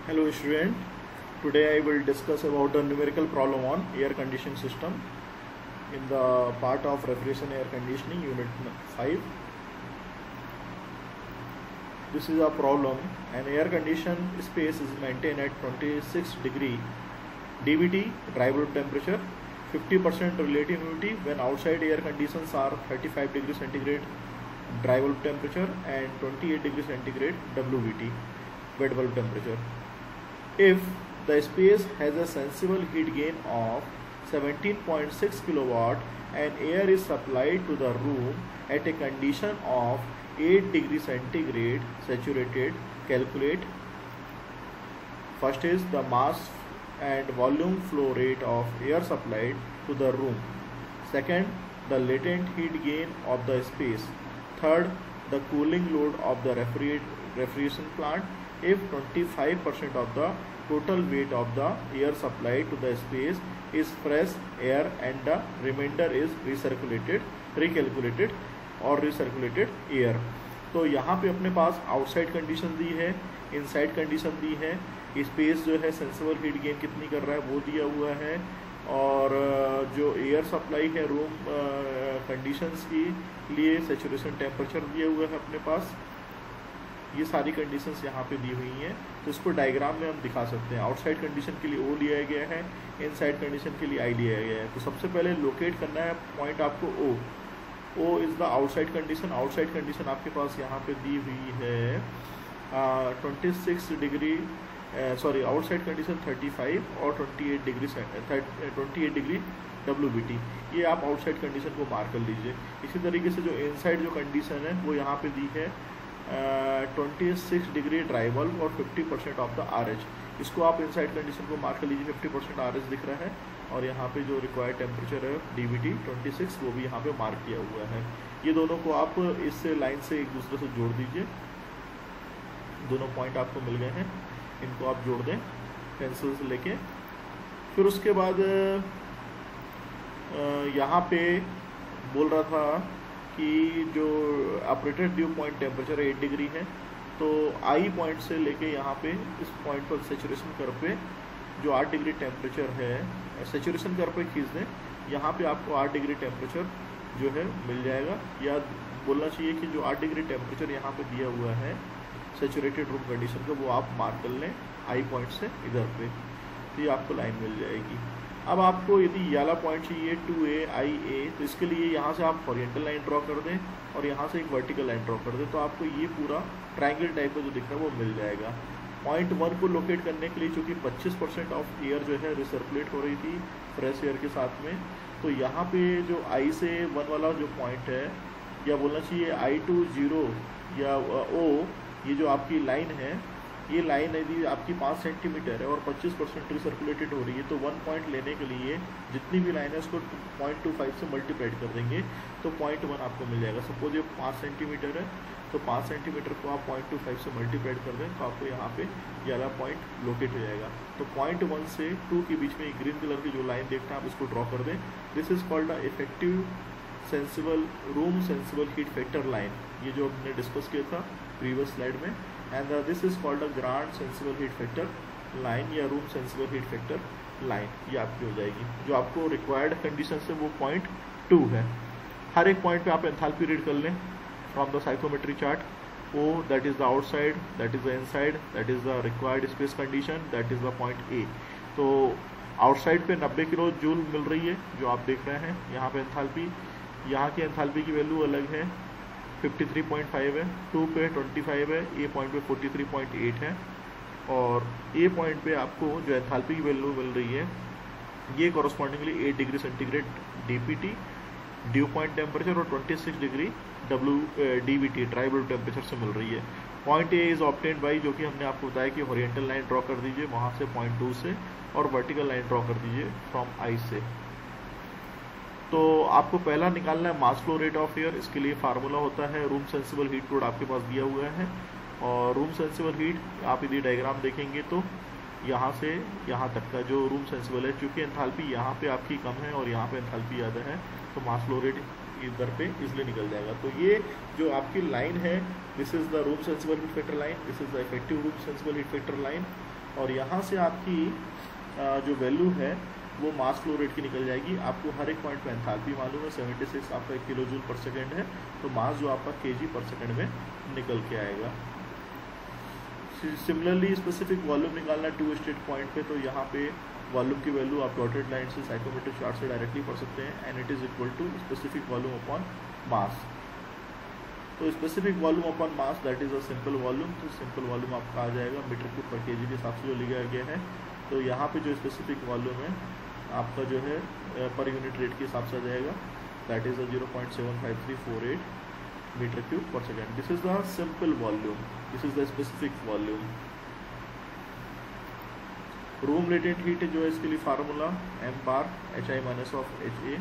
Hello student, today I will discuss about the numerical problem on air conditioning system in the part of refrigeration air conditioning unit 5. This is a problem. An air conditioned space is maintained at 26 degree dBT dry bulb temperature, 50% relative humidity when outside air conditions are 35 degrees centigrade dry bulb temperature and 28 degrees centigrade WBT wet bulb temperature. If the space has a sensible heat gain of 17.6 kilowatt and air is supplied to the room at a condition of 8 degree centigrade saturated, calculate. First is the mass and volume flow rate of air supplied to the room. Second, the latent heat gain of the space. Third, the cooling load of the refrigeration plant if 25% of the total weight of the air supplied to the space is fresh air and the remainder is recalculated और recirculated air. तो यहाँ पे अपने पास outside condition दी है, inside condition दी है, space जो है sensible heat gain कितनी कर रहा है वो दिया हुआ है, और जो एयर सप्लाई है रूम कंडीशंस की लिए सैचुरेशन टेम्परेचर दिया हुआ है अपने पास. ये सारी कंडीशंस यहाँ पे दी हुई हैं. तो इसको डायग्राम में हम दिखा सकते हैं. आउटसाइड कंडीशन के लिए ओ लिया गया है, इनसाइड कंडीशन के लिए आई लिया गया है. तो सबसे पहले लोकेट करना है पॉइंट आपको O. O is the outside condition. Outside condition आपके पास यहाँ पे दी हुई है 26 डिग्री आउटसाइड कंडीशन 35 और 28 डिग्री WBT. ये आप आउटसाइड कंडीशन को मार्क कर लीजिए. इसी तरीके से जो इनसाइड जो कंडीशन है वो यहाँ पे दी है 26 डिग्री ड्राई बल्ब और 50% ऑफ द RH. इसको आप इनसाइड कंडीशन को मार्क कर लीजिए. 50% RH दिख रहा है और यहाँ पे जो रिक्वायर्ड टेम्परेचर है DBT 26 वो भी यहाँ पे मार्क किया हुआ है. ये दोनों को आप इस लाइन से एक दूसरे से जोड़ दीजिए. दोनों पॉइंट आपको मिल गए हैं, इनको आप जोड़ दें पेंसिल से लेके. फिर उसके बाद यहाँ पे बोल रहा था कि जो operated due point temperature 8 degree है, तो आई पॉइंट से लेके यहाँ पे इस पॉइंट पर सेचुरेशन कर्व पे जो 8 डिग्री टेम्परेचर है सेचुरेशन कर्व पे खींच दें. यहाँ पे आपको 8 डिग्री टेम्परेचर जो है मिल जाएगा. या बोलना चाहिए कि जो 8 डिग्री टेम्परेचर यहाँ पे दिया हुआ है सेचुरेटेड रूम कंडीशन का वो आप मार्क कर लें आई पॉइंट से इधर पे, तो ये आपको लाइन मिल जाएगी. अब आपको यदि ये वाला पॉइंट चाहिए 2A IA, तो इसके लिए यहाँ से आप हॉरिजॉन्टल लाइन ड्रॉ कर दें और यहाँ से एक वर्टिकल लाइन ड्रॉ कर दें, तो आपको ये पूरा ट्रायंगल टाइप का जो दिख रहा है वो मिल जाएगा. पॉइंट 1 को लोकेट करने के लिए चूँकि 25% ऑफ एयर जो है रिसर्कुलेट हो रही थी फ्रेश एयर के साथ में, तो यहाँ पे जो I से 1 वाला जो पॉइंट है, या बोलना चाहिए I to 0 या O, ये जो आपकी लाइन है, ये लाइन यदि आपकी 5 सेंटीमीटर है और 25% रिसर्कुलेटेड हो रही है, तो 1 पॉइंट लेने के लिए जितनी भी लाइन है उसको 0.25 से मल्टीप्लाइड कर देंगे तो 0.1 आपको मिल जाएगा. सपोज ये 5 सेंटीमीटर है, तो 5 सेंटीमीटर को आप 0.25 से मल्टीप्लाइड कर दें तो आपको यहाँ पे ये वाला पॉइंट लोकेट हो जाएगा. तो 0.1 से 2 के बीच में ग्रीन कलर की जो लाइन देखते हैं आप इसको ड्रॉ कर दें. This is called the effective room sensible heat factor line. ये जो हमने डिस्कस किया था प्रीवियस स्लाइड में. And this is called a grand sensible heat factor line या room sensible heat factor line. ये आपकी हो जाएगी. जो आपको रिक्वायर्ड कंडीशन है वो 0.2 है. हर एक पॉइंट पे आप एंथैल्पी रीड कर लें from the psychometry chart. O that is the outside, that is the inside, that is the required space condition, that is the point A. तो आउटसाइड पे 90 किलो जूल मिल रही है जो आप देख रहे हैं. यहाँ पे एंथैल्पी, यहाँ की एंथैल्पी की वैल्यू अलग है, 53.5 है. 2 पे 25 है, A पॉइंट पे 43.8 है, और A पॉइंट पे आपको जो एंथैल्पी की वैल्यू मिल रही है ये correspondingly 8 degree centigrade DPT due point temperature और 26 degree DBT dry bulb temperature से मिल रही है. Point A is obtained by, जो कि हमने आपको बताया कि हॉरिजॉन्टल लाइन ड्रॉ कर दीजिए वहाँ से 0.2 से, और वर्टिकल लाइन ड्रॉ कर दीजिए फ्रॉम I से. तो आपको पहला निकालना है mass flow rate of air. इसके लिए फार्मूला होता है रूम सेंसिबल हीट लोड आपके पास दिया हुआ है, और रूम सेंसिबल हीट आप यदि डायग्राम देखेंगे तो यहाँ से यहाँ तक का जो रूम सेंसिबल है, चूँकि एंथैल्पी यहाँ पे आपकी कम है और यहाँ पे एंथैल्पी ज़्यादा है, तो मास फ्लो रेट इधर पे इजिली निकल जाएगा. तो ये जो आपकी लाइन है, this is the room sensible heat factor line, this is the effective room sensible heat factor line. और यहाँ से आपकी जो वैल्यू है वो मास फ्लो रेट की निकल जाएगी। आपको हर एक पॉइंट पे एंथैल्पी मालूम है, 76 आपका किलो जूल पर सेकेंड है, तो मास जो आपका केजी पर सेकेंड में निकल के आएगा। सिमिलरली स्पेसिफिक वॉल्यूम निकालना 2 स्टेट पॉइंट पे, तो यहाँ पे वॉल्यूम की वैल्यू आप डॉटेड लाइन से साइकोमेट्रिक चार्ट से डायरेक्टली पढ़ सकते हैं, and it is equal to specific volume upon mass. तो specific volume upon mass that is a simple volume, तो सिंपल वॉल्यूम आपका आ जाएगा मीटर क्यूब पर केजी के हिसाब से जो लिखा गया है। तो यहाँ पे जो स्पेसिफिक वॉल्यूम है आपका जो है पर यूनिट रेट के हिसाब से आ जाएगा, that is a 0.75348 metre cube per second. This is the simple volume, this is the specific volume. Room latent heat जो है इसके लिए formula m bar HI minus of HA।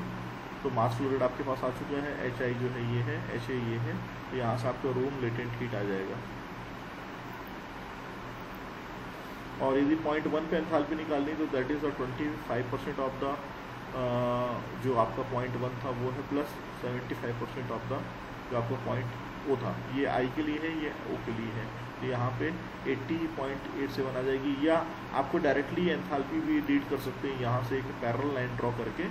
तो मास फ्लो रेट आपके पास आ चुका है, HI जो है ये है, HA ये है, तो यहाँ से आपका रूम लेटेंट हीट आ जाएगा। और यदि पॉइंट 1 पे एंथैल्पी निकालनी तो दैट इज 25% ऑफ द जो आपका पॉइंट 1 था वो है, प्लस 75% ऑफ द जो आपका पॉइंट O था। ये I के लिए है, ये O के लिए है, तो यहाँ पे 80.87 आ जाएगी। या आपको डायरेक्टली एंथैल्पी भी रीड कर सकते हैं, यहाँ से एक पैरेलल लाइन ड्रॉ करके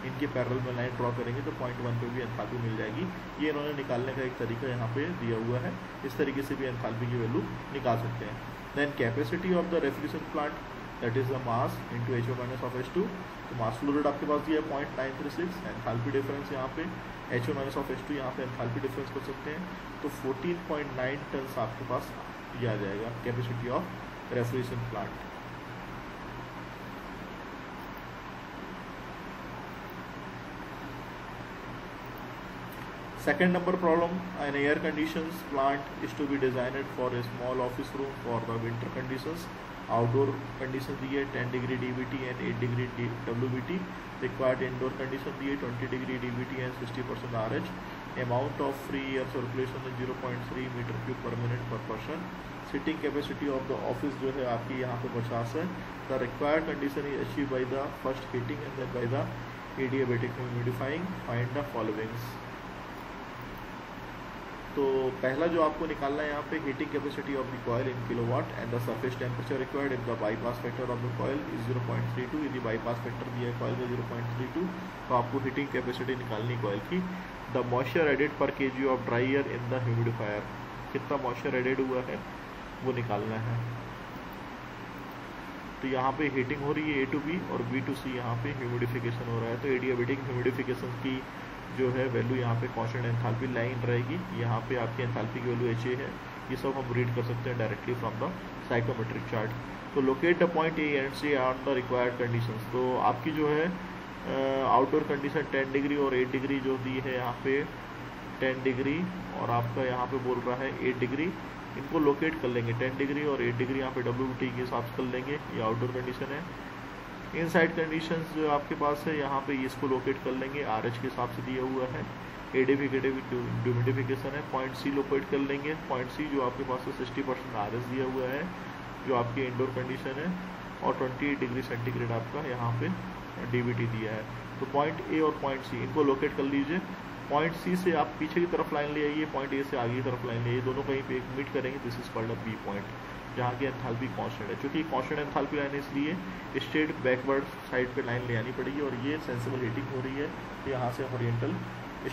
इनके पैरेलल में लाइन ड्रॉ करेंगे तो पॉइंट 1 पे भी एंथैल्पी मिल जाएगी। ये इन्होंने निकालने का एक तरीका यहाँ पे दिया हुआ है, इस तरीके से भी एंथैल्पी की वैल्यू निकाल सकते हैं। Then capacity of the refrigeration plant that is the mass into HO minus of H2। तो मास फ्लो रेट आपके पास दिया है 0.936, एंथैल्पी डिफरेंस यहाँ पे HO माइनस ऑफ H2, यहाँ पे एंथैल्पी डिफरेंस कर सकते हैं, तो 14.9 टन आपके पास ये आ जाएगा capacity of refrigeration plant. Second number problem, an air conditions plant is to be designed for a small office room for the winter conditions. Outdoor conditions दिए 10 degree DVT and 8 degree WBT. Required indoor condition दिए 20 degree DVT and 60% RH. Amount of free air circulation is 0.3 metre cube per minute per person. Sitting capacity of the office जो है आपकी यहाँ पे 50 है। The required condition is achieved by the first heating and then by the adiabatic humidifying. Find the followings. तो पहला जो आपको निकालना है यहाँ पे heating capacity of the coil in kilowatt and the surface temperature required if the bypass factor of the coil is 0.32। यदि bypass factor दिया है कॉइल का 0.32 तो आपको हीटिंग कैपेसिटी निकालनी कॉइल की। द मॉइस्चर एडेड पर KG of dry air in the humidifier, कितना मॉइस्चर एडेड हुआ है वो निकालना है। तो यहाँ पे हीटिंग हो रही है A to B और B to C, यहाँ पे ह्यूमिडिफिकेशन हो रहा है, तो एडियाबेटिक ह्यूमिडिफिकेशन की जो है वैल्यू यहाँ पे कांस्टेंट एंथैल्पी लाइन रहेगी। यहाँ पे आपकी एंथैल्पी की वैल्यू HA है, ये सब हम रीड कर सकते हैं directly from the psychometric chart. तो locate the point A and C on the required conditions. तो आपकी जो है आउटडोर कंडीशन 10 डिग्री और 8 डिग्री जो दी है यहाँ पे 10 डिग्री और आपका यहाँ पे बोल रहा है 8 डिग्री, इनको लोकेट कर लेंगे। 10 डिग्री और 8 डिग्री यहाँ पे WBT के हिसाब से कर लेंगे, ये आउटडोर कंडीशन है। इनसाइड कंडीशंस जो आपके पास है यहाँ पे इसको लोकेट कर लेंगे, RH के हिसाब से दिया हुआ है। ह्यूमिडिफिकेशन है, पॉइंट C लोकेट कर लेंगे। पॉइंट C जो आपके पास है 60% RH दिया हुआ है जो आपकी इंडोर कंडीशन है, और 28 डिग्री सेंटीग्रेड आपका यहाँ पे DVT दिया है। तो पॉइंट A और पॉइंट C इनको लोकेट कर लीजिए। पॉइंट C से आप पीछे की तरफ लाइन ले आइए, पॉइंट A से आगे की तरफ लाइन ले आइए, दोनों कहीं पे मीट करेंगे। This is called a B point, जहाँ की एंथैल्पी कांस्टेंट है। क्योंकि कांस्टेंट एंथैल्पी लाइन है इसलिए स्ट्रेट बैकवर्ड साइड पे लाइन ले आनी पड़ेगी, और ये सेंसिबल हीटिंग हो रही है तो यहाँ से हॉरिजॉन्टल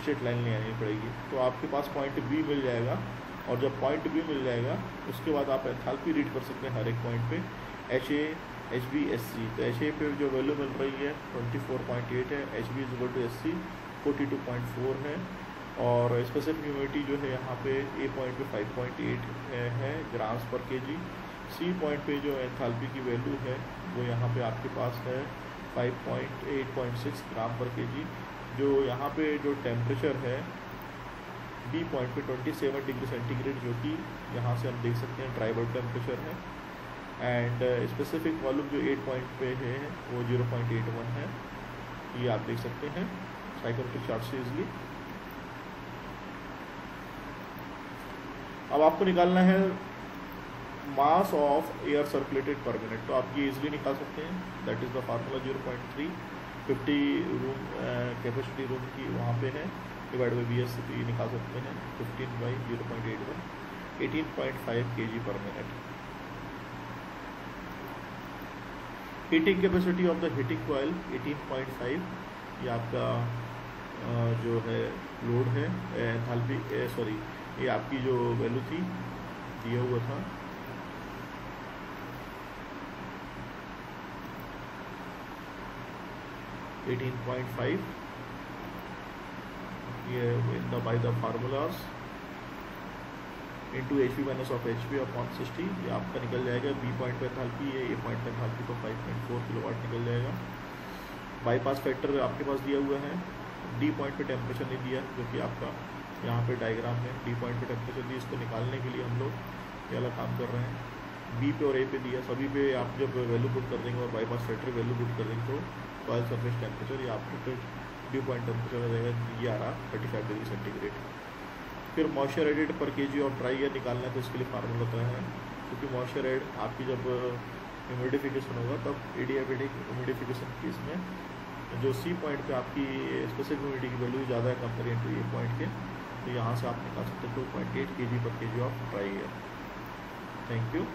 स्ट्रेट लाइन ले आनी पड़ेगी। तो आपके पास पॉइंट B मिल जाएगा, और जब पॉइंट B मिल जाएगा उसके बाद आप एंथैल्पी रीड कर सकते हैं हर एक पॉइंट पे, HA HB SC। तो HA पे जो वैल्यू मिल रही है 24.8 है, HB is equal to SC 42.4 है, और स्पेसिफिक ह्यूमिडिटी जो है यहाँ पे A पॉइंट पे 5.8 है ग्राम्स पर केजी। C पॉइंट पे जो एंथैल्पी की वैल्यू है वो यहाँ पे आपके पास है 8.6 ग्राम पर केजी। जो यहाँ पे जो टेम्परेचर है B पॉइंट पे 27 डिग्री सेंटीग्रेड, जो कि यहाँ से हम देख सकते हैं ड्राई बल्ब टेम्परेचर है। एंड स्पेसिफिक वॉल्यूम जो 8 पॉइंट पे है वो 0.81 है, ये आप देख सकते हैं साइकोमेट्रिक चार्ट से इजली। अब आपको निकालना है मास ऑफ एयर सर्कुलेटेड पर मिनट, तो आप ये इजीली निकाल सकते हैं। That is the formula 0.3 50 room capacity room की वहाँ पे है, डिवाइड बाई BS से निकाल सकते हैं 15 बाई 0.81 18.5 kg पर minute. Heating capacity of the heating coil 18.5, ये आपका जो है लोड है, एंथैल्पी सॉरी ये आपकी जो वैल्यू थी दिया हुआ था 18.5, ये by the formulas into H P minus of H P upon 60, ये आपका निकल जाएगा बी पॉइंट पे एंथैल्पी है, ए पॉइंट पे एंथैल्पी तो 5.4 किलोवाट निकल जाएगा। बाईपास फैक्टर आपके पास दिया हुआ है, डी पॉइंट पे टेम्परेचर नहीं दिया जो कि आपका यहाँ पे डायग्राम में डी पॉइंट पे टेम्परेचर दिया, इसको निकालने के लिए हम लोग ये वाला काम कर रहे हैं। बी पे और ए पे दिया, सभी पे आप जब वैल्यू पुट कर देंगे और बाईपास फैक्टर वैल्यू पुट कर देंगे तो कॉइल सरफेस टेम्परेचर या आपको ड्यू पॉइंट टेम्परेचर आ जाएगा 35 डिग्री सेंटीग्रेड। फिर मॉइस्चर एडेड पर केजी ऑफ ड्राई एयर निकालना है तो इसके लिए फार्मूला होता है, क्योंकि मॉइस्चर एड आपकी जब ह्यूमिडिफिकेशन होगा तब एडियाबेटिक ह्यूमिडिफिकेशन केस में जो सी पॉइंट पे आपकी स्पेसिफिक ह्यूमिडिटी की वैल्यू ज़्यादा है कंपेयर टू ए पॉइंट के, तो यहाँ से आप निकाल सकते हैं 2.8 kg पर KG of dry air. Thank you.